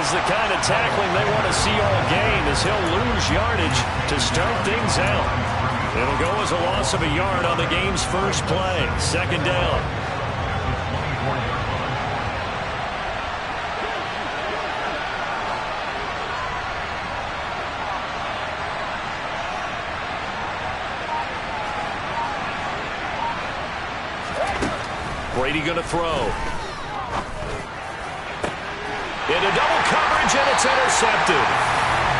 is the kind of tackling they want to see all game, as he'll lose yardage to start things out. It'll go as a loss of a yard on the game's first play. Second down. Brady going to throw. Into double coverage, and it's intercepted.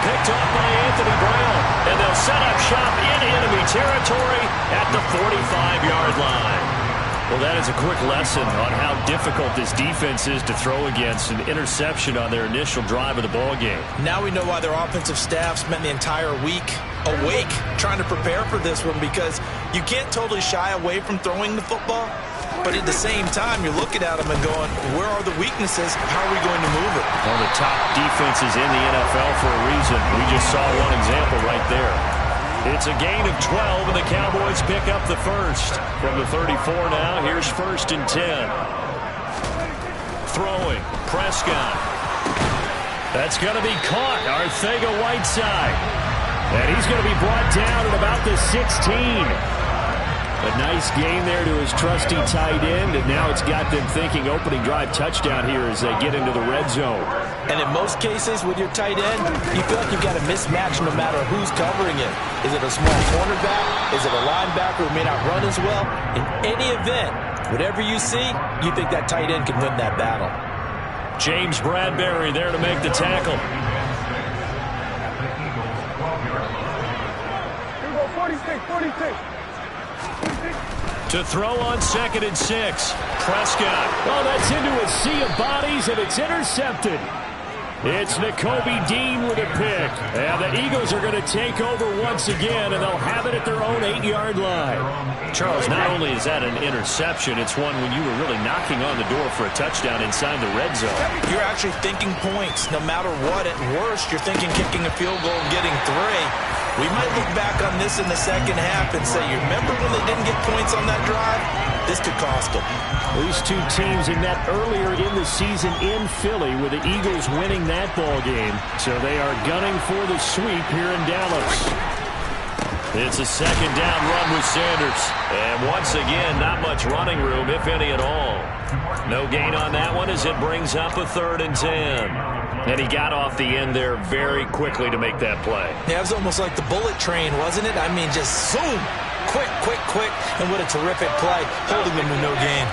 Picked off by Anthony Brown, and they'll set up shop in enemy territory at the 45-yard line. Well, that is a quick lesson on how difficult this defense is to throw against. An interception on their initial drive of the ball game. Now we know why their offensive staff spent the entire week awake trying to prepare for this one, because you can't totally shy away from throwing the football. But at the same time, you're looking at them and going, where are the weaknesses? How are we going to move it? Well, the top defenses in the NFL for a reason. We just saw one example right there. It's a gain of 12, and the Cowboys pick up the first. From the 34 now, here's 1st and 10. Throwing, Prescott. That's going to be caught, Arcega-Whiteside. And he's going to be brought down at about the 16. A nice gain there to his trusty tight end, and now it's got them thinking opening drive touchdown here as they get into the red zone. And in most cases with your tight end, you feel like you've got a mismatch no matter who's covering it. Is it a small cornerback? Is it a linebacker who may not run as well? In any event, whatever you see, you think that tight end can win that battle. James Bradbury there to make the tackle. 46. To throw on 2nd and 6. Prescott. Oh, that's into a sea of bodies, and it's intercepted. It's Nakobe Dean with a pick. And the Eagles are going to take over once again, and they'll have it at their own 8-yard line. Charles, not only is that an interception, it's one when you were really knocking on the door for a touchdown inside the red zone. You're actually thinking points. No matter what, at worst, you're thinking kicking a field goal and getting 3. We might look back on this in the second half and say, you remember when they didn't get points on that drive? This could cost them. These two teams in that earlier in the season in Philly, with the Eagles winning that ball game. So they are gunning for the sweep here in Dallas. It's a second down run with Sanders. And once again, not much running room, if any at all. No gain on that one as it brings up a 3rd and 10. And he got off the end there very quickly to make that play. Yeah, it was almost like the bullet train, wasn't it? I mean, just zoom. Quick. And what a terrific play, holding them to no gain.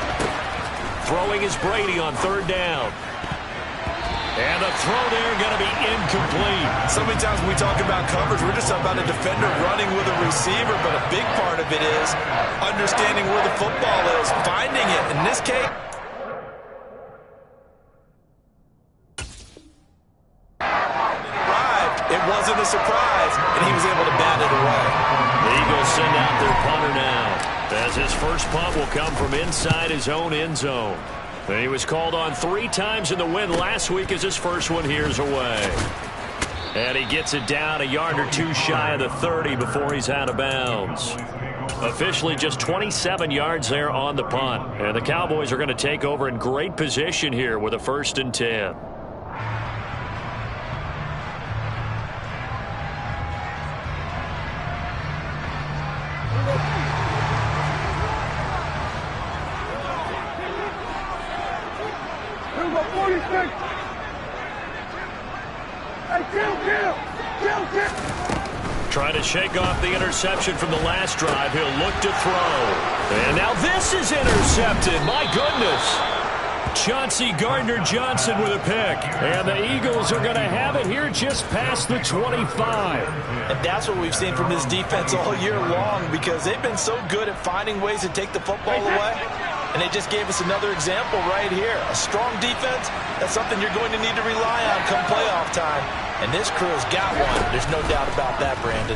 Throwing is Brady on 3rd down. And the throw there going to be incomplete. So many times when we talk about coverage, we're just talking about a defender running with a receiver, but a big part of it is understanding where the football is, finding it. In this case, it wasn't a surprise, and he was able to bat it away. The Eagles send out their punter now, as his first punt will come from inside his own end zone. And he was called on 3 times in the win last week as his first one here's away. And he gets it down a yard or 2 shy of the 30 before he's out of bounds. Officially just 27 yards there on the punt. And the Cowboys are going to take over in great position here with a 1st and 10. Trying to shake off the interception from the last drive. He'll look to throw. And now this is intercepted. My goodness. Chauncey Gardner-Johnson with a pick. And the Eagles are going to have it here just past the 25. And that's what we've seen from this defense all year long, because they've been so good at finding ways to take the football away. And they just gave us another example right here. A strong defense, that's something you're going to need to rely on come playoff time. And this crew has got one. There's no doubt about that, Brandon.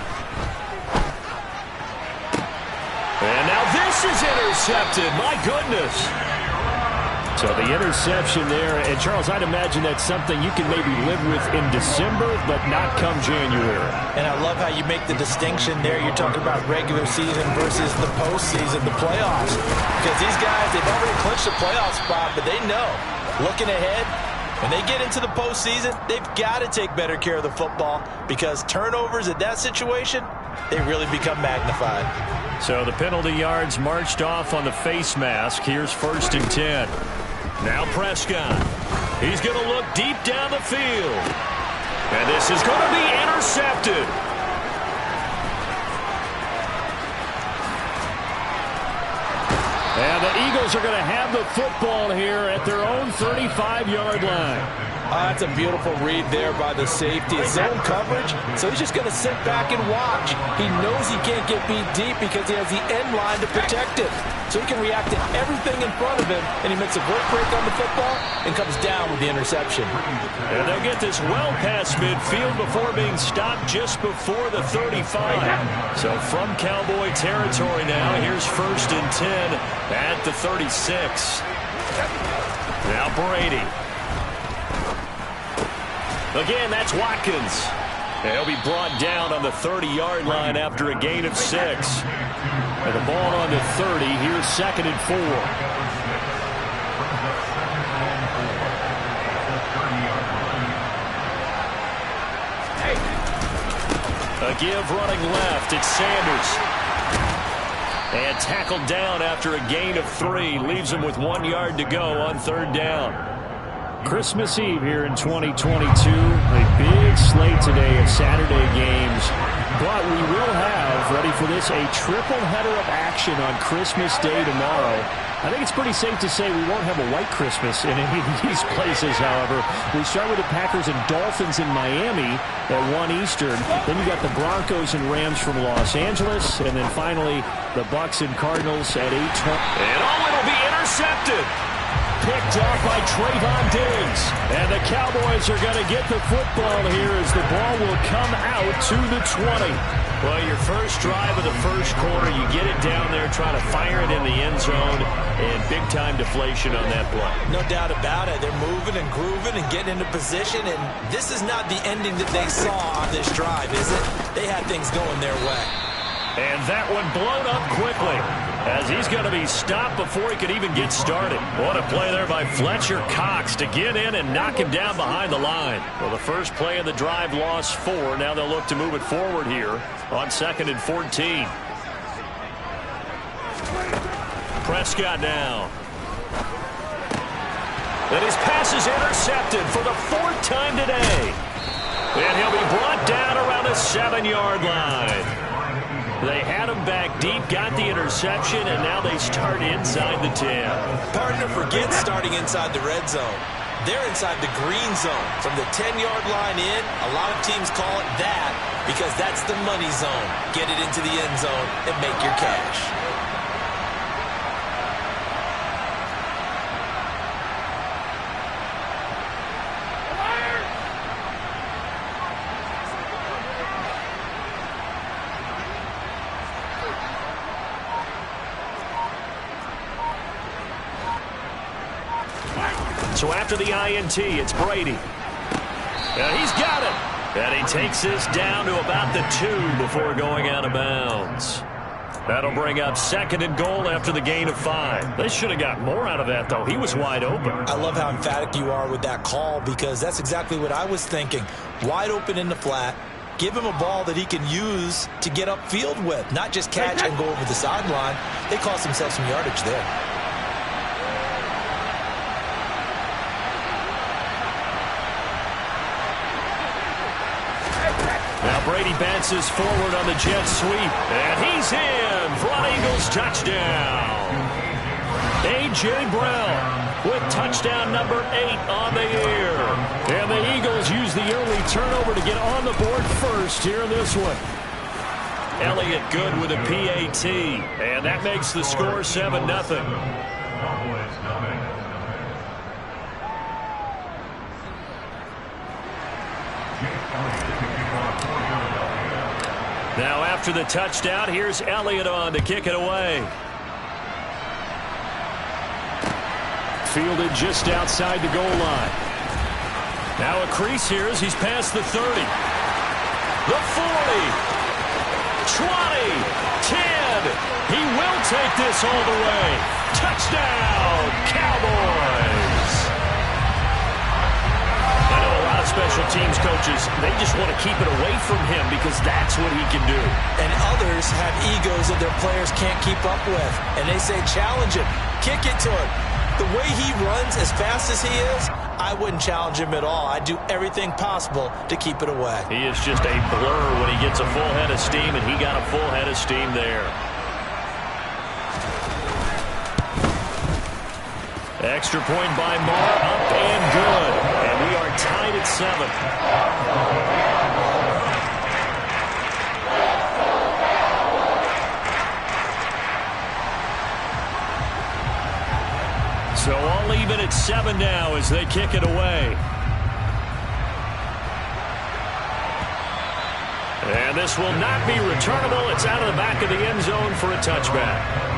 And now this is intercepted. My goodness. So the interception there. And, Charles, I'd imagine that's something you can maybe live with in December, but not come January. And I love how you make the distinction there. You're talking about regular season versus the postseason, the playoffs. Because these guys, they've already clinched a playoff spot, but they know, looking ahead, When they get into the postseason, they've got to take better care of the football because turnovers in that situation, they really become magnified. So the penalty yards marched off on the face mask. Here's 1st and 10. Now Prescott. He's going to look deep down the field. And this is going to be intercepted. And the Eagles are going to have the football here at their own 35-yard line. That's a beautiful read there by the safety. It's zone coverage, so he's just going to sit back and watch. He knows he can't get beat deep because he has the end line to protect it. So he can react to everything in front of him, and he makes a great break on the football and comes down with the interception. And they'll get this well past midfield before being stopped just before the 35. So from Cowboy territory now, here's 1st and 10 at the 36. Now Brady. Again, that's Watkins. He'll be brought down on the 30-yard line after a gain of 6. And the ball on the 30. Here's 2nd and 4. A give running left. It's Sanders. And tackled down after a gain of 3. Leaves him with 1 yard to go on 3rd down. Christmas Eve here in 2022. A big slate today of Saturday games. But we will have, ready for this, a triple header of action on Christmas Day tomorrow. I think it's pretty safe to say we won't have a white Christmas in any of these places, however. We start with the Packers and Dolphins in Miami at 1 Eastern. Then you got the Broncos and Rams from Los Angeles. And then finally, the Bucs and Cardinals at 8:20. And it'll be intercepted. Picked off by Trayvon Diggs. And the Cowboys are going to get the football here as the ball will come out to the 20. Well, your first drive of the first quarter, you get it down there, try to fire it in the end zone, and big-time deflation on that play. No doubt about it. They're moving and grooving and getting into position, and this is not the ending that they saw on this drive, is it? They had things going their way. And that one blown up quickly as he's going to be stopped before he could even get started. What a play there by Fletcher Cox to get in and knock him down behind the line. Well, the first play of the drive lost 4. Now they'll look to move it forward here on 2nd and 14. Prescott now. And his pass is intercepted for the 4th time today. And he'll be brought down around the 7-yard line. They had him back deep, got the interception, and now they start inside the 10. Partner, forget starting inside the red zone. They're inside the green zone. From the 10-yard line in, a lot of teams call it that because that's the money zone. Get it into the end zone and make your cash. So after the INT, it's Brady. And he's got it. And he takes this down to about the 2 before going out of bounds. That'll bring up 2nd and goal after the gain of 5. They should have got more out of that, though. He was wide open. I love how emphatic you are with that call because that's exactly what I was thinking. Wide open in the flat. Give him a ball that he can use to get upfield with, not just catch and go over the sideline. They cost themselves some yardage there. Now Brady bounces forward on the jet sweep. And he's in for an Eagles touchdown. A.J. Brown with touchdown number 8 on the year. And the Eagles use the early turnover to get on the board first here in this one. Elliott good with a PAT. And that makes the score 7-0. Now after the touchdown, here's Elliott on to kick it away. Fielded just outside the goal line. Now a crease here as he's past the 30. The 40. 20. 10. He will take this all the way. Touchdown, Cowboys. special teams coaches, they just want to keep it away from him because that's what he can do. And others have egos that their players can't keep up with. And they say, challenge him, kick it to him. The way he runs as fast as he is, I wouldn't challenge him at all. I'd do everything possible to keep it away. He is just a blur when he gets a full head of steam, and he got a full head of steam there. Extra point by Marr, up and good. And we are tied at 7. So all even at 7 now as they kick it away. And this will not be returnable. It's out of the back of the end zone for a touchback.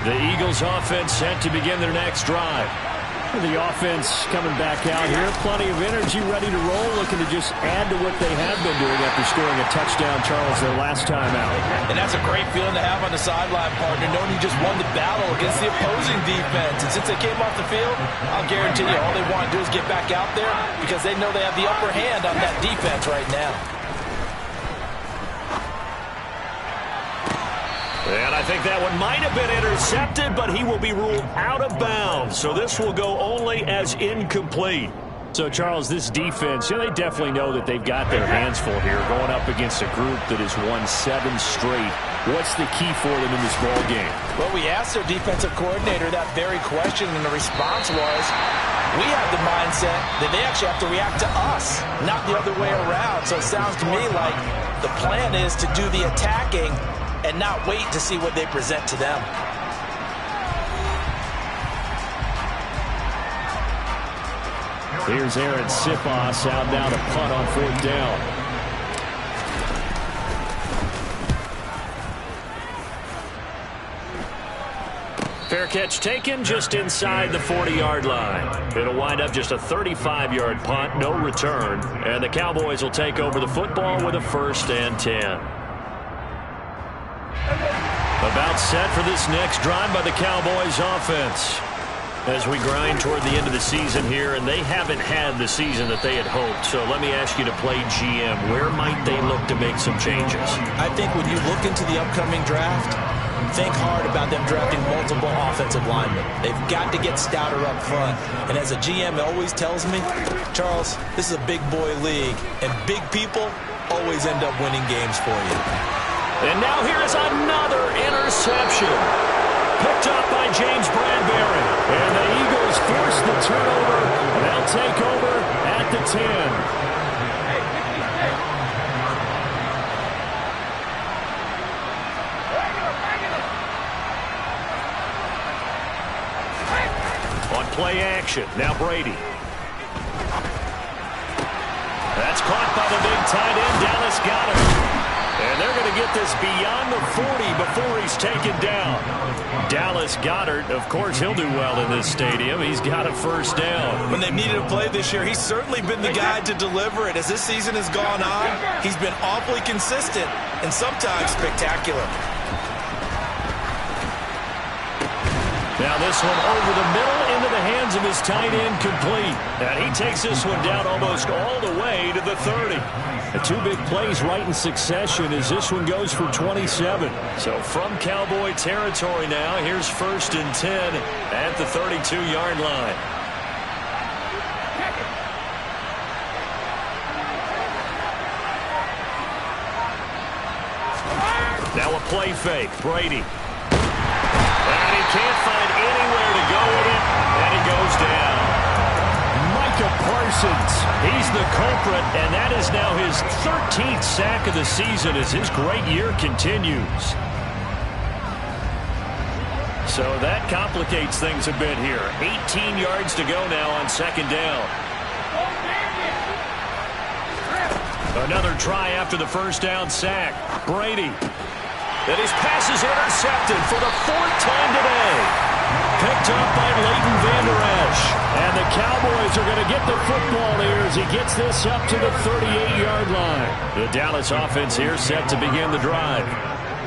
The Eagles offense set to begin their next drive. The offense coming back out here. Plenty of energy, ready to roll, looking to just add to what they have been doing after scoring a touchdown, Charles, their last time out. And that's a great feeling to have on the sideline, partner, knowing you just won the battle against the opposing defense. And since they came off the field, I'll guarantee you all they want to do is get back out there because they know they have the upper hand on that defense right now. And I think that one might have been intercepted, but he will be ruled out of bounds. So this will go only as incomplete. So, Charles, this defense, they definitely know that they've got their hands full here, going up against a group that has won 7 straight. What's the key for them in this ball game? Well, we asked their defensive coordinator that very question, and the response was, we have the mindset that they actually have to react to us, not the other way around. So it sounds to me like the plan is to do the attacking and not wait to see what they present to them. Here's Aaron Siposs out now to punt on 4th down. Fair catch taken just inside the 40-yard line. It'll wind up just a 35-yard punt, no return. And the Cowboys will take over the football with a 1st and 10. About set for this next drive by the Cowboys offense. As we grind toward the end of the season here, and they haven't had the season that they had hoped. So let me ask you to play GM. Where might they look to make some changes? I think when you look into the upcoming draft, think hard about them drafting multiple offensive linemen. They've got to get stouter up front. And as a GM always tells me, Charles, this is a big boy league, and big people always end up winning games for you. And now here's another interception. Picked up by James Bradbury. And the Eagles force the turnover. They'll take over at the 10. On play action, now Brady. That's caught by the big tight end. Dallas got him. And they're going to get this beyond the 40 before he's taken down. Dallas Goedert, of course, he'll do well in this stadium. He's got a 1st down. When they've needed a play this year, he's certainly been the guy to deliver it. As this season has gone on, he's been awfully consistent and sometimes spectacular. Now this one over the middle into the hands of his tight end, complete. And he takes this one down almost all the way to the 30. The 2 big plays right in succession as this one goes for 27. So from Cowboy territory now, here's 1st and 10 at the 32-yard line. Now a play fake, Brady. And he can't find anywhere to go with it, and he goes down. Parsons, he's the culprit, and that is now his 13th sack of the season as his great year continues. So that complicates things a bit here. 18 yards to go now on 2nd down. Another try after the 1st down sack. Brady. And his pass is intercepted for the 4th time today. Picked up by Leighton Vander Esch. And the Cowboys are going to get the football here as he gets this up to the 38-yard line. The Dallas offense here set to begin the drive.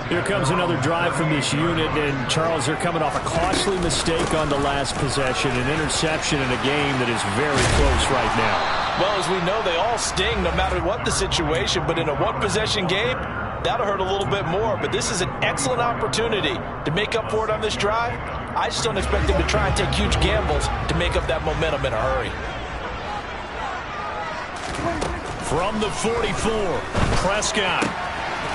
Here comes another drive from this unit, and Charles, they're coming off a costly mistake on the last possession, an interception in a game that is very close right now. Well, as we know, they all sting no matter what the situation, but in a one-possession game, that'll hurt a little bit more. But this is an excellent opportunity to make up for it on this drive. I just don't expect them to try and take huge gambles to make up that momentum in a hurry. From the 44, Prescott.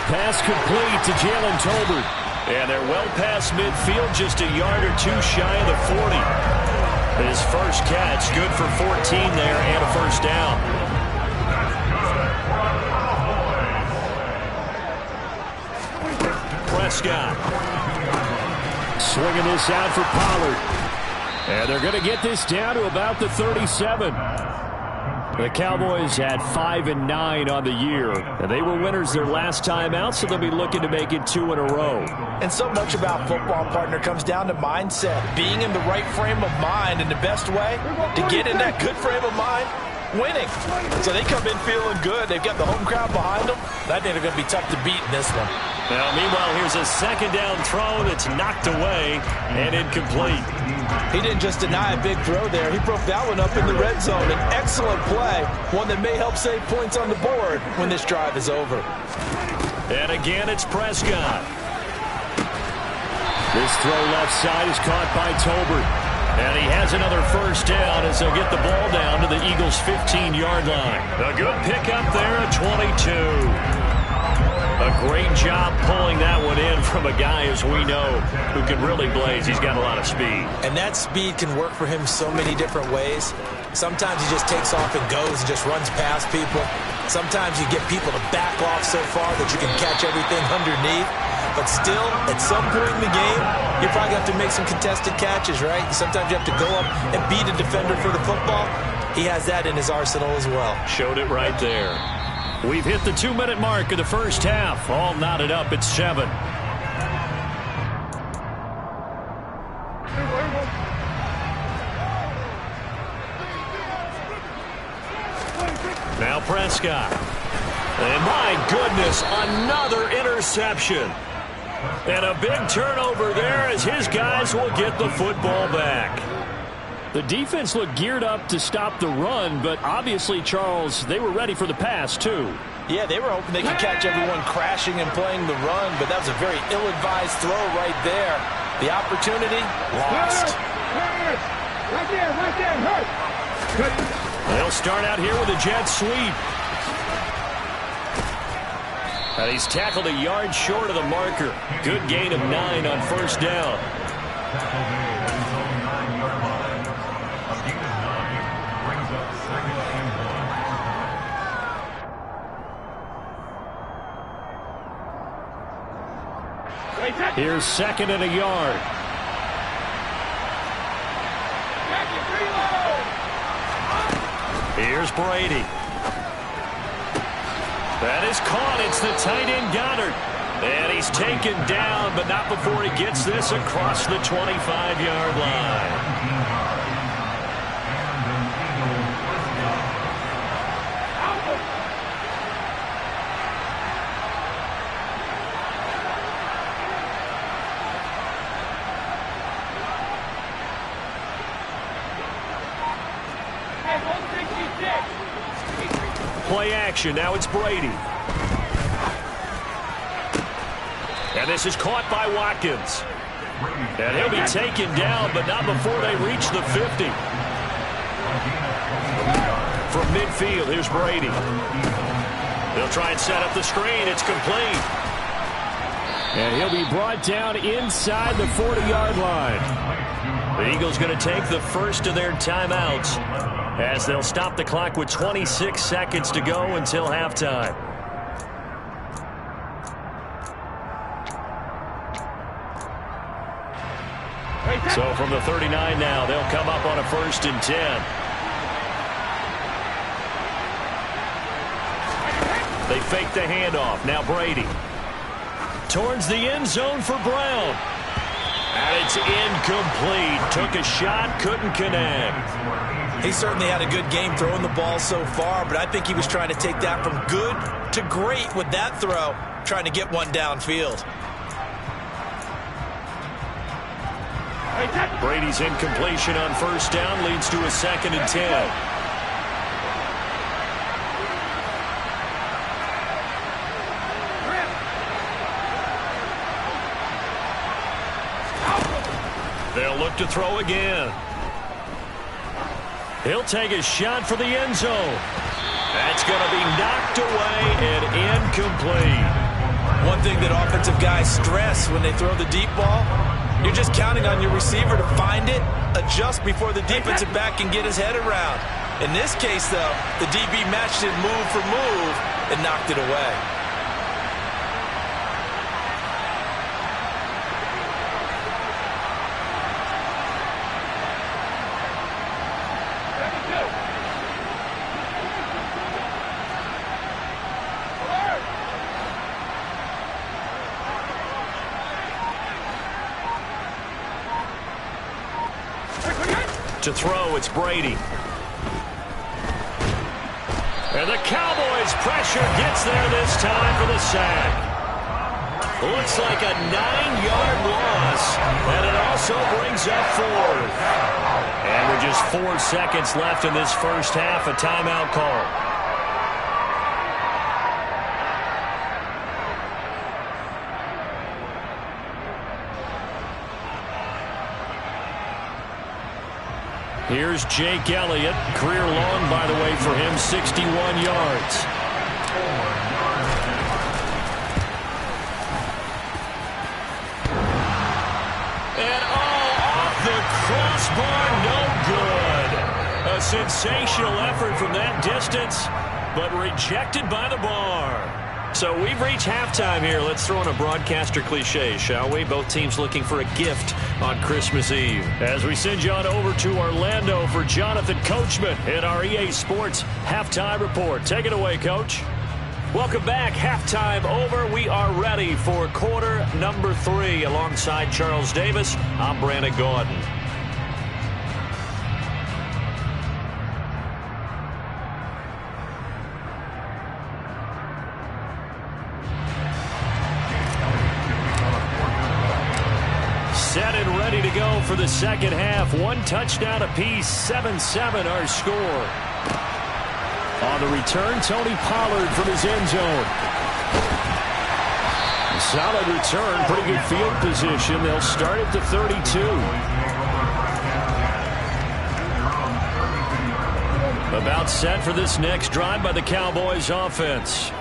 Pass complete to Jalen Tolbert. And they're well past midfield, just a yard or two shy of the 40. His first catch, good for 14 there and a first down. Prescott. Swinging this out for Pollard. And they're going to get this down to about the 37. The Cowboys had 5-9 on the year, and they were winners their last time out, so they'll be looking to make it 2 in a row. And so much about football, partner, comes down to mindset. Being in the right frame of mind, and the best way to get in that good frame of mind, winning. So they come in feeling good. They've got the home crowd behind them. I think they're going to be tough to beat in this one. Now, meanwhile, here's a second down throw that's knocked away and incomplete. He didn't just deny a big throw there. He broke that one up in the red zone. An excellent play, one that may help save points on the board when this drive is over. And again, it's Prescott. This throw left side is caught by Tolbert. And he has another first down as they'll get the ball down to the Eagles' 15-yard line. A good pickup there at 22. A great job pulling that one in from a guy, as we know, who can really blaze. He's got a lot of speed. And that speed can work for him so many different ways. Sometimes he just takes off and goes and just runs past people. Sometimes you get people to back off so far that you can catch everything underneath. But still, at some point in the game, you probably have to make some contested catches, right? Sometimes you have to go up and beat a defender for the football. He has that in his arsenal as well. Showed it right there. We've hit the 2-minute mark of the first half. All knotted up at 7. Now Prescott. And my goodness, another interception. And a big turnover there as his guys will get the football back. The defense looked geared up to stop the run, but obviously, Charles, they were ready for the pass, too. Yeah, they were hoping they could catch everyone crashing and playing the run, but that was a very ill-advised throw right there. The opportunity, lost. They'll start out here with a jet sweep. And he's tackled a yard short of the marker. Good gain of 9 on first down. Here's second and a yard. Here's Brady. That is caught. It's the tight end Goddard. And he's taken down, but not before he gets this across the 25-yard line. Play action. Now it's Brady. And this is caught by Watkins. And he'll be taken down, but not before they reach the 50. From midfield, here's Brady. They'll try and set up the screen. It's complete. And he'll be brought down inside the 40-yard line. The Eagles going to take the first of their timeouts as they'll stop the clock with 26 seconds to go until halftime. So from the 39 now, they'll come up on a 1st and 10. They fake the handoff. Now Brady. Towards the end zone for Brown. And it's incomplete. Took a shot, couldn't connect. He certainly had a good game throwing the ball so far, but I think he was trying to take that from good to great with that throw, trying to get one downfield. Brady's incompletion on first down leads to a 2nd and 10. They'll look to throw again. He'll take a shot for the end zone. That's going to be knocked away and incomplete. One thing that offensive guys stress when they throw the deep ball, you're just counting on your receiver to find it, adjust before the defensive back can get his head around. In this case, though, the DB matched it move for move and knocked it away. To throw, it's Brady. And the Cowboys' pressure gets there this time for the sack. Looks like a 9-yard loss, and it also brings up 4th. And with just 4 seconds left in this first half, a timeout call. Here's Jake Elliott. Career long, by the way, for him, 61 yards. And off the crossbar, no good. A sensational effort from that distance, but rejected by the bar. So we've reached halftime here. Let's throw in a broadcaster cliche, shall we? Both teams looking for a gift on Christmas Eve. As we send you on over to Orlando for Jonathan Coachman in our EA Sports Halftime Report. Take it away, Coach. Welcome back. Halftime over. We are ready for quarter number 3. Alongside Charles Davis, I'm Brandon Gordon. Set and ready to go for the second half. 1 touchdown apiece, 7-7 our score. On the return, Tony Pollard from his end zone. Solid return, pretty good field position. They'll start at the 32. About set for this next drive by the Cowboys offense.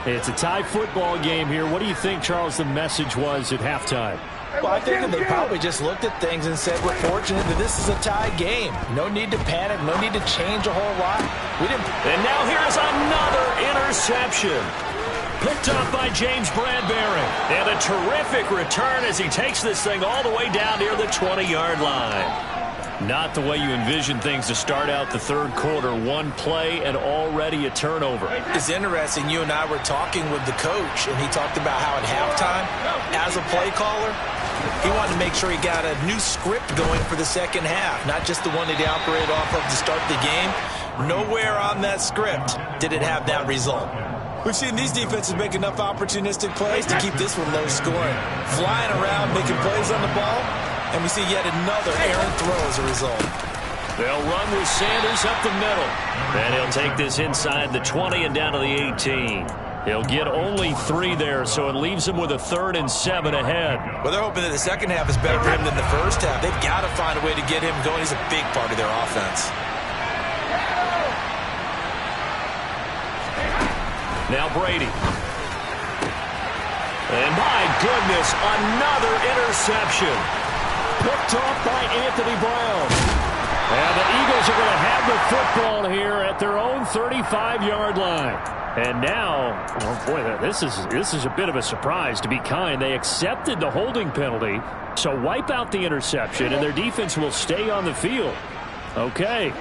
It's a tie football game here. What do you think, Charles, the message was at halftime? Well, I think that they probably just looked at things and said, we're fortunate that this is a tie game. No need to panic. No need to change a whole lot. And now here's another interception. Picked up by James Bradbury. And a terrific return as he takes this thing all the way down near the 20-yard line. Not the way you envision things to start out the third quarter. One play and already a turnover. It's interesting. You and I were talking with the coach, and he talked about how at halftime, as a play caller, he wanted to make sure he got a new script going for the second half, not just the one that he operated off of to start the game. Nowhere on that script did it have that result. We've seen these defenses make enough opportunistic plays to keep this one low scoring. Flying around, making plays on the ball, and we see yet another errant throw as a result. They'll run with Sanders up the middle. And he'll take this inside the 20 and down to the 18. He'll get only 3 there, so it leaves him with a 3rd and 7 ahead. Well, they're hoping that the second half is better for him than the first half. They've got to find a way to get him going. He's a big part of their offense. Now Brady. And my goodness, another interception. Picked off by Anthony Brown. And the Eagles are going to have the football here at their own 35-yard line. And now, oh boy, this is a bit of a surprise, to be kind. They accepted the holding penalty, so wipe out the interception, and their defense will stay on the field. Okay.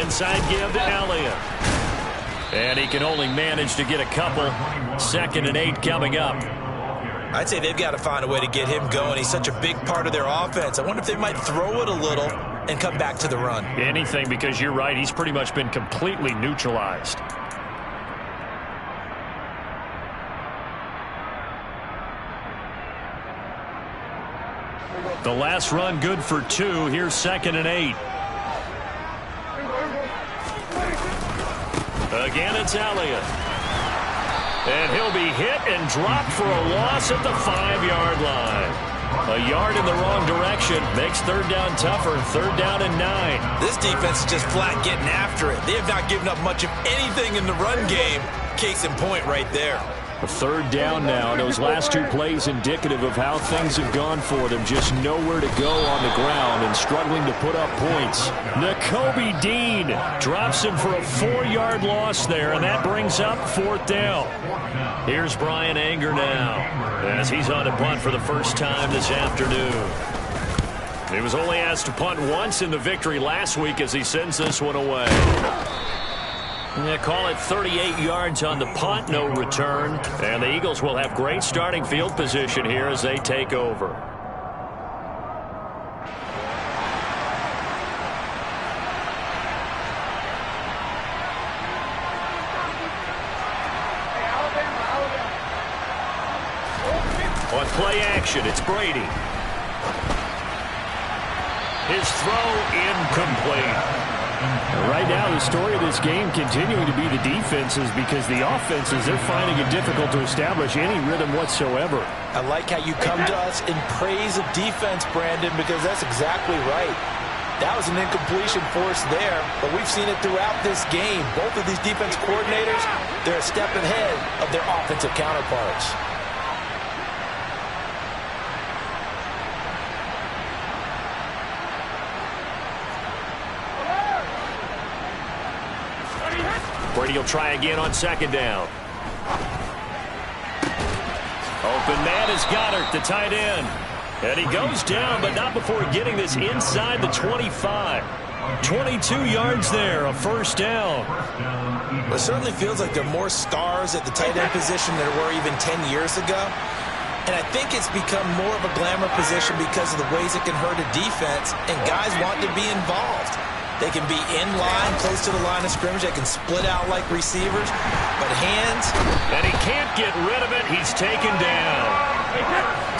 Inside give to Elliott. And he can only manage to get a couple. 2nd and 8 coming up. I'd say they've got to find a way to get him going. He's such a big part of their offense. I wonder if they might throw it a little and come back to the run. Anything, because you're right. He's pretty much been completely neutralized. The last run good for 2. Here's 2nd and 8. Again, it's Elliott. And he'll be hit and dropped for a loss at the 5-yard line. A yard in the wrong direction makes 3rd down tougher. 3rd down and 9. This defense is just flat getting after it. They have not given up much of anything in the run game. Case in point right there. A 3rd down now. Those last 2 plays indicative of how things have gone for them. Just nowhere to go on the ground and struggling to put up points. Nakobe Dean drops him for a 4-yard loss there, and that brings up 4th down. Here's Brian Anger now as he's on a punt for the first time this afternoon. He was only asked to punt once in the victory last week as he sends this one away. They call it 38 yards on the punt, no return. And the Eagles will have great starting field position here as they take over. On play action, it's Brady. His throw incomplete. Right now, the story of this game continuing to be the defenses, because the offenses, they're finding it difficult to establish any rhythm whatsoever. I like how you come to us in praise of defense, Brandon, because that's exactly right. That was an incompletion force there, but we've seen it throughout this game. Both of these defense coordinators, they're a step ahead of their offensive counterparts. Brady will try again on 2nd down. Open man is Goddard, the tight end. And he goes down, but not before getting this inside the 25. 22 yards there, a 1st down. Well, it certainly feels like there are more stars at the tight end position than there were even 10 years ago. And I think it's become more of a glamour position because of the ways it can hurt a defense, and guys want to be involved. They can be in line, close to the line of scrimmage. They can split out like receivers. But hands. And he can't get rid of it. He's taken down.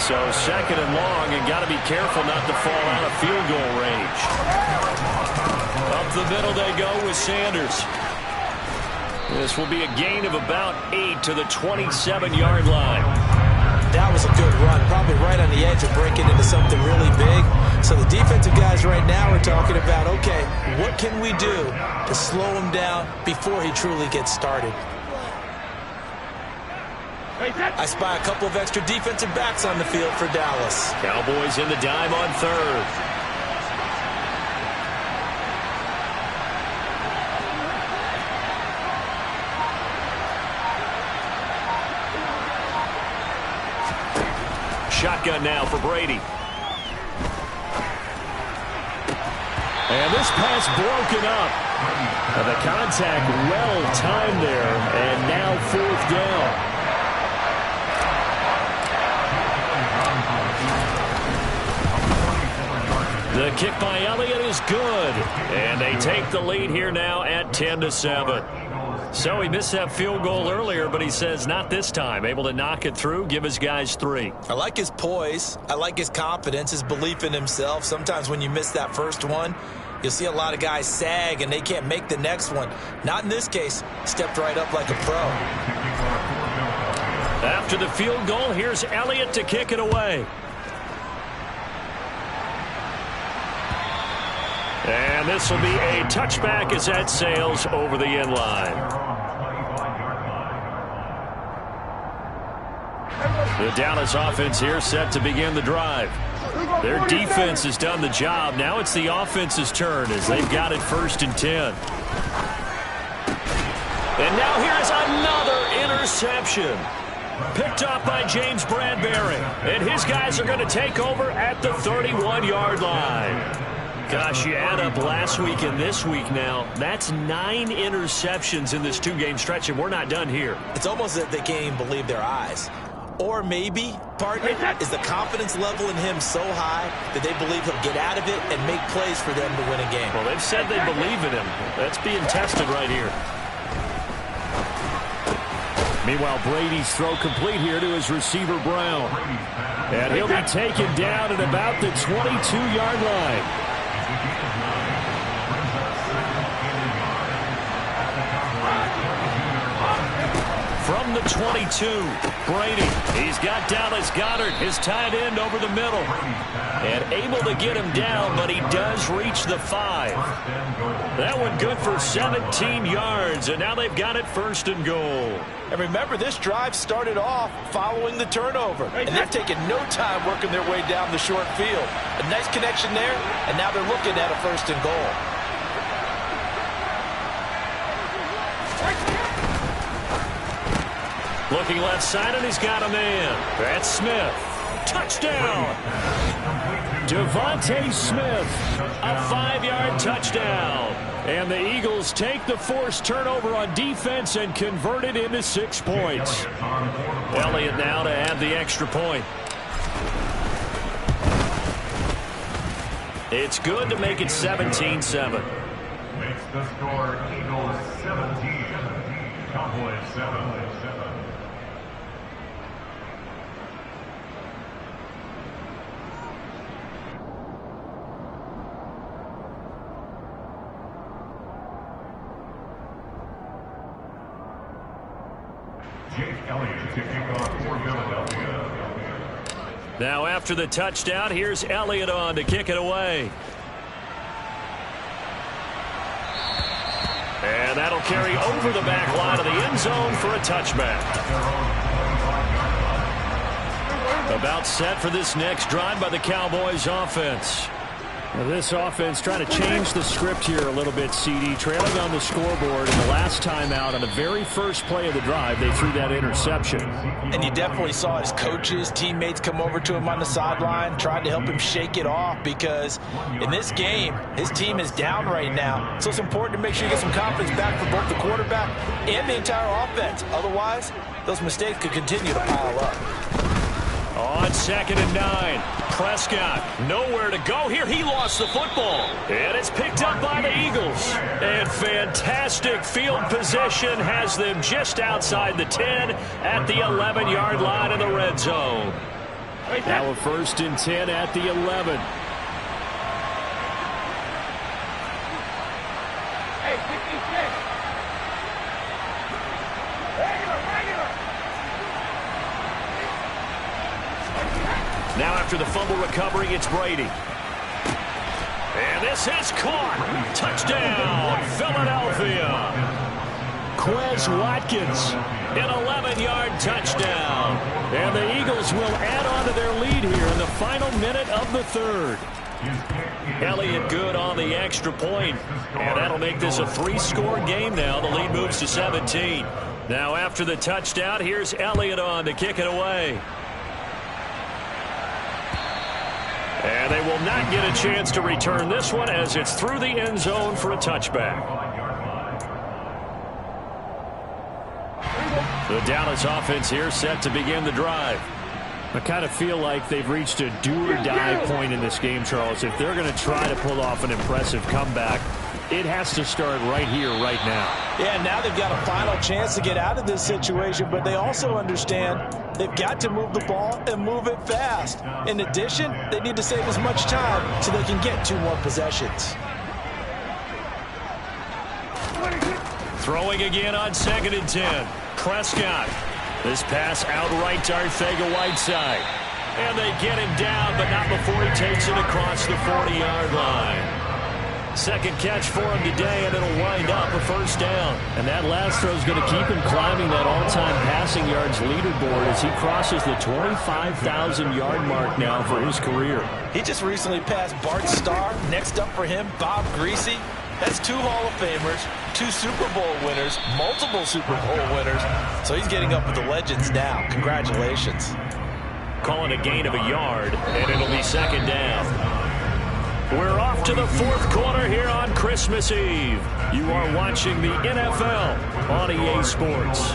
So 2nd and long, and got to be careful not to fall out of field goal range. Up the middle they go with Sanders. This will be a gain of about 8 to the 27-yard line. That was a good run, probably right on the edge of breaking into something really big. So the defensive guys right now are talking about, okay, what can we do to slow him down before he truly gets started? I spy a couple of extra defensive backs on the field for Dallas. Cowboys in the dime on 3rd. Shotgun now for Brady. And this pass broken up. The contact well timed there, and now 4th down. The kick by Elliott is good, and they take the lead here now at 10-7. So he missed that field goal earlier, but he says not this time. Able to knock it through, give his guys 3. I like his poise. I like his confidence, his belief in himself. Sometimes when you miss that first one, you'll see a lot of guys sag and they can't make the next one. Not in this case. Stepped right up like a pro. After the field goal, here's Elliott to kick it away. And this will be a touchback as that sails over the end line. The Dallas offense here set to begin the drive. Their defense has done the job. Now it's the offense's turn as they've got it 1st and 10. And now here's another interception. Picked up by James Bradbury. And his guys are going to take over at the 31-yard line. Gosh, you add up last week and this week now, that's 9 interceptions in this 2-game stretch, and we're not done here. It's almost that they can't even believe their eyes. Or maybe part is the confidence level in him so high that they believe he'll get out of it and make plays for them to win a game. Well, they've said they believe in him. That's being tested right here. Meanwhile, Brady's throw complete here to his receiver, Brown. And he'll be taken down at about the 22-yard line. From the 22, Brady. He's got Dallas Goedert, his tight end, over the middle. And able to get him down, but he does reach the 5. That one good for 17 yards, and now they've got it 1st and goal. And remember, this drive started off following the turnover. And they've taken no time working their way down the short field. A nice connection there, and now they're looking at a 1st and goal. Looking left side, and he's got a man. That's Smith. Touchdown! Devontae Smith, a 5-yard touchdown. And the Eagles take the forced turnover on defense and convert it into 6 points. Elliott now to add the extra point. It's good to make it 17-7. Makes the score Eagles 17, Cowboys 7. Now after the touchdown, here's Elliott on to kick it away. And that'll carry over the back line of the end zone for a touchback. About set for this next drive by the Cowboys offense. Now this offense trying to change the script here a little bit, CD. Trailing on the scoreboard, and the last time out on the very first play of the drive, they threw that interception. And you definitely saw his coaches, teammates come over to him on the sideline, tried to help him shake it off, because in this game, his team is down right now. So it's important to make sure you get some confidence back for both the quarterback and the entire offense. Otherwise, those mistakes could continue to pile up. On 2nd and 9, Prescott nowhere to go here. He lost the football, and it's picked up by the Eagles. And fantastic field position has them just outside the 10 at the 11-yard line in the red zone. Now a 1st and 10 at the 11. Now after the fumble recovery, it's Brady. And this is caught. Touchdown, Philadelphia. Quez Watkins, An 11-yard touchdown. and the Eagles will add on to their lead here in the final minute of the 3rd. Elliott good on the extra point, and that'll make this a 3-score game now. The lead moves to 17. Now after the touchdown, here's Elliott on to kick it away. And they will not get a chance to return this one as it's through the end zone for a touchback. The Dallas offense here set to begin the drive. I kind of feel like they've reached a do-or-die point in this game, Charles. If they're going to try to pull off an impressive comeback, it has to start right here, right now. Yeah, now they've got a final chance to get out of this situation, but they also understand they've got to move the ball and move it fast. In addition, they need to save as much time so they can get 2 more possessions. Throwing again on 2nd and 10. Prescott. This pass outright to Arcega-Whiteside. And they get him down, but not before he takes it across the 40-yard line. Second catch for him today, and it'll wind up a 1st down. And that last throw is going to keep him climbing that all-time passing yards leaderboard as he crosses the 25,000-yard mark now for his career. He just recently passed Bart Starr. Next up for him, Bob Greasy. That's 2 Hall of Famers, 2 Super Bowl winners, multiple Super Bowl winners. So he's getting up with the legends now. Congratulations. Calling a gain of a yard, and it'll be 2nd down. We're off to the 4th quarter here on Christmas Eve. You are watching the NFL on EA Sports.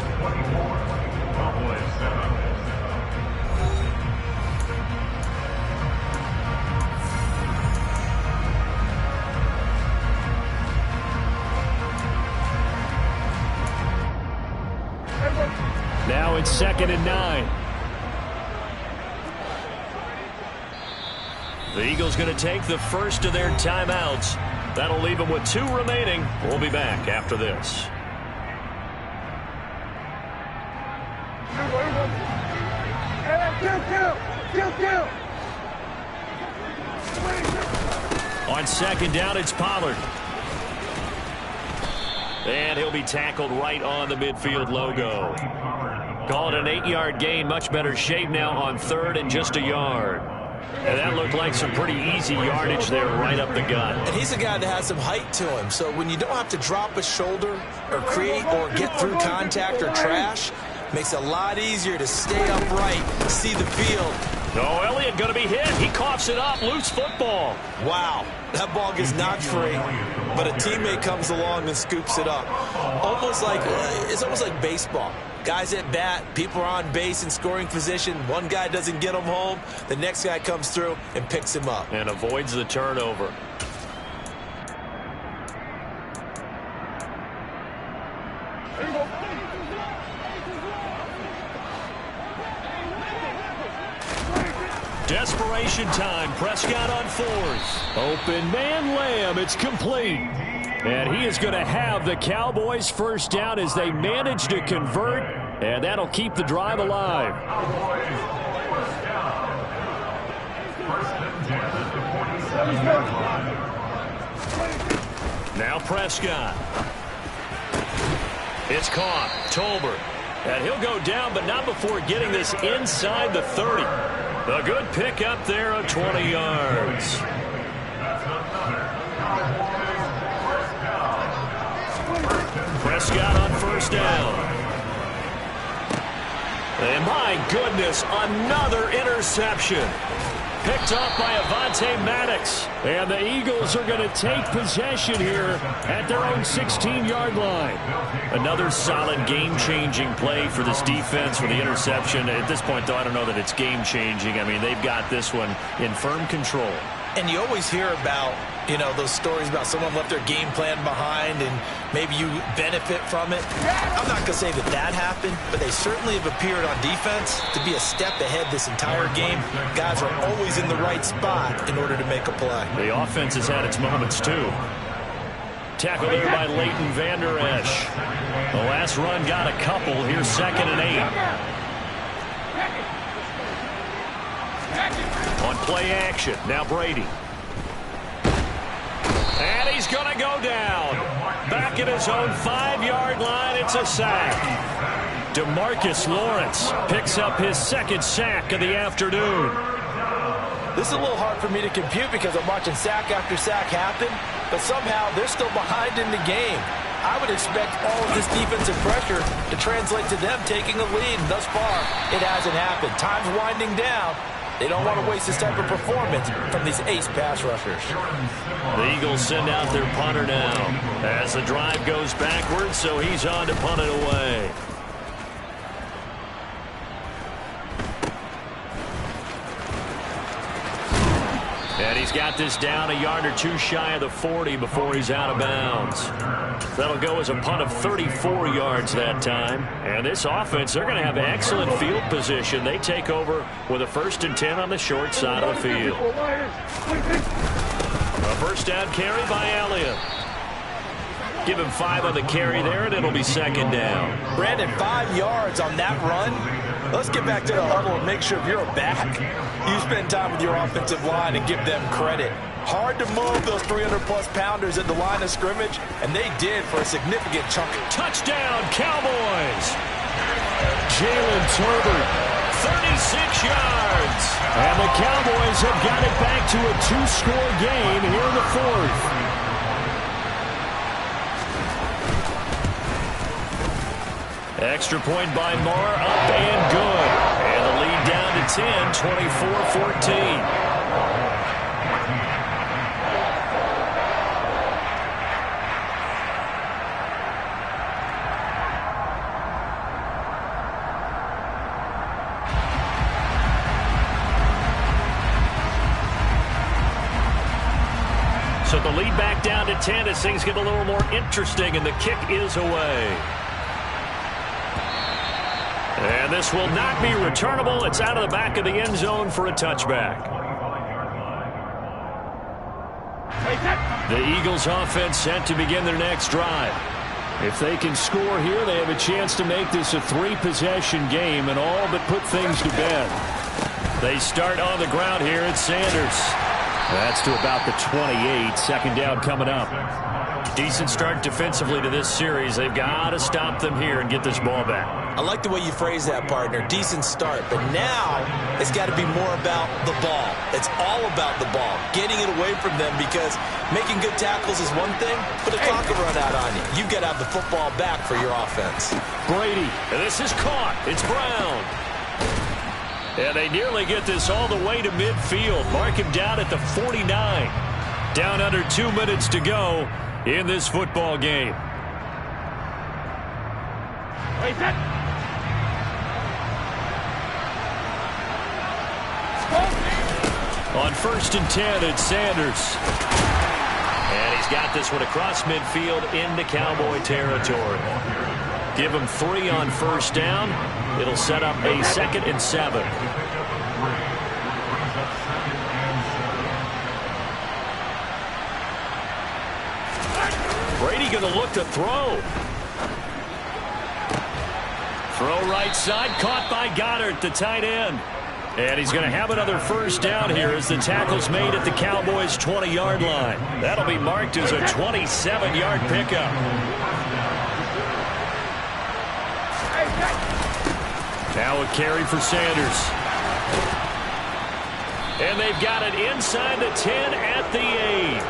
it's 2nd and 9. The Eagles going to take the first of their timeouts. That'll leave them with 2 remaining. We'll be back after this. On 2nd down, it's Pollard. And he'll be tackled right on the midfield logo. Call it an 8-yard gain. Much better shape now on 3rd and just a yard. And that looked like some pretty easy yardage there right up the gut. And he's a guy that has some height to him. So when you don't have to drop a shoulder or create or get through contact or trash, makes it a lot easier to stay upright, see the field. No, Elliott going to be hit. He coughs it up. Loose football. Wow. That ball gets knocked free, but a teammate comes along and scoops it up. It's almost like baseball. Guys at bat, people are on base in scoring position. One guy doesn't get him home. The next guy comes through and picks him up. And avoids the turnover. Desperation time. Prescott on 4th. Open man Lamb. It's complete. And he is going to have the Cowboys first down as they manage to convert. And that'll keep the drive alive. Now Prescott. It's caught. Tolbert. And he'll go down, but not before getting this inside the 30. A good pick up there of 20 yards. Prescott on 1st down. And my goodness, another interception. Picked up by Avonte Maddox. And the Eagles are going to take possession here at their own 16-yard line. Another solid game-changing play for this defense for the interception. At this point, though, I don't know that it's game-changing. I mean, they've got this one in firm control. And you always hear about, those stories about someone left their game plan behind and maybe you benefit from it. I'm not going to say that happened, but they certainly have appeared on defense to be a step ahead this entire game. Guys are always in the right spot in order to make a play. The offense has had its moments, too. Tackle there by Leighton Vander Esch. The last run got a couple. Here's 2nd and 8. On play action. Now Brady. And he's going to go down. Back at his own 5-yard line. It's a sack. DeMarcus Lawrence picks up his 2nd sack of the afternoon. This is a little hard for me to compute because I'm watching sack after sack happen, but somehow they're still behind in the game. I would expect all of this defensive pressure to translate to them taking a lead. Thus far, it hasn't happened. Time's winding down. They don't want to waste this type of performance from these ace pass rushers. The Eagles send out their punter now as the drive goes backwards, so he's on to punt it away. And he's got this down a yard or two shy of the 40 before he's out of bounds. That'll go as a punt of 34 yards that time. And this offense, they're going to have excellent field position. They take over with a 1st and 10 on the short side of the field. A first down carry by Elliott. Give him 5 on the carry there, and it'll be 2nd down. Brandon, 5 yards on that run. Let's get back to the huddle and make sure if you're a back, you spend time with your offensive line and give them credit. Hard to move those 300-plus pounders at the line of scrimmage, and they did for a significant chunk. Touchdown, Cowboys! Jalen Tolbert, 36 yards. And the Cowboys have got it back to a 2-score game here in the 4th. Extra point by Moore, up and good. And the lead down to 10, 24-14. So the lead back down to 10 as things get a little more interesting, and the kick is away. And this will not be returnable. It's out of the back of the end zone for a touchback. The Eagles offense set to begin their next drive. If they can score here, they have a chance to make this a 3-possession game and all but put things to bed. They start on the ground here at Sanders. That's to about the 28. Second down coming up. Decent start defensively to this series. They've got to stop them here and get this ball back. I like the way you phrase that, partner. Decent start. But now it's got to be more about the ball. It's all about the ball. Getting it away from them, because making good tackles is one thing, but the clock will run out on you. You've got to have the football back for your offense. Brady. And this is caught. It's Brown. And they nearly get this all the way to midfield. Mark him down at the 49. Down under 2 minutes to go in this football game. On 1st and 10, it's Sanders. And he's got this one across midfield into Cowboy territory. Give him 3 on 1st down. It'll set up a 2nd and 7. Brady going to look to throw. Throw right side, caught by Goddard, the tight end. And he's going to have another 1st down here as the tackle's made at the Cowboys' 20-yard line. That'll be marked as a 27-yard pickup. Now a carry for Sanders. And they've got it inside the 10 at the 8.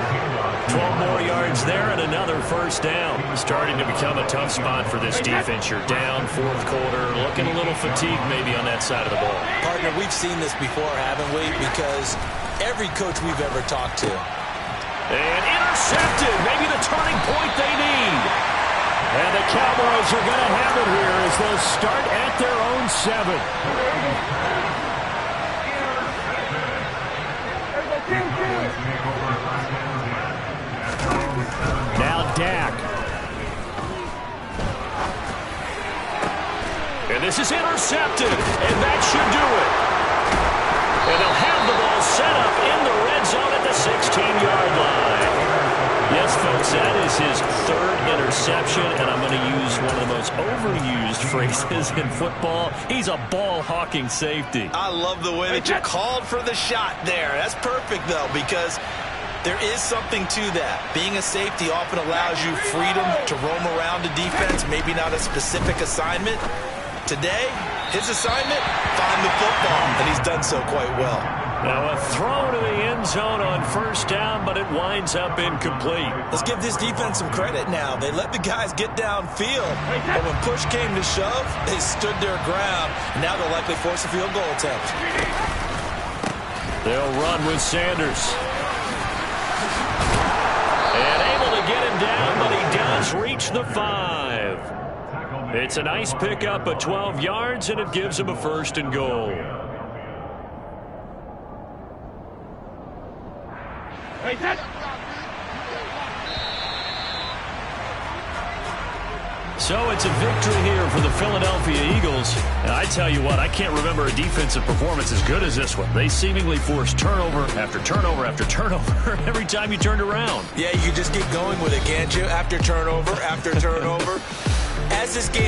12 more yards there and another 1st down. Starting to become a tough spot for this defense. You're down 4th quarter, looking a little fatigued maybe on that side of the ball. Partner, we've seen this before, haven't we? Because every coach we've ever talked to. And intercepted. Maybe the turning point they need. And the Cowboys are going to have it here as they'll start at their own 7. Now Dak. And this is intercepted. And that should do it. And they'll have the ball set up in the red zone at the 16-yard line. Yes, folks, that is his 3rd interception, and I'm going to use one of the most overused phrases in football. He's a ball-hawking safety. I love the way that you called for the shot there. That's perfect, though, because there is something to that. Being a safety often allows you freedom to roam around the defense, maybe not a specific assignment. Today, his assignment, find the football, and he's done so quite well. Now a throw to the end zone on 1st down, but it winds up incomplete. Let's give this defense some credit now. They let the guys get downfield, but when push came to shove, they stood their ground. Now they'll likely force a field goal attempt. They'll run with Sanders. And able to get him down, but he does reach the 5. It's a nice pickup of 12 yards, and it gives him a 1st and goal. So it's a victory here for the Philadelphia Eagles. And I tell you what, I can't remember a defensive performance as good as this one. They seemingly forced turnover after turnover after turnover every time you turned around. Yeah, you just keep going with it, can't you? After turnover after turnover. As this game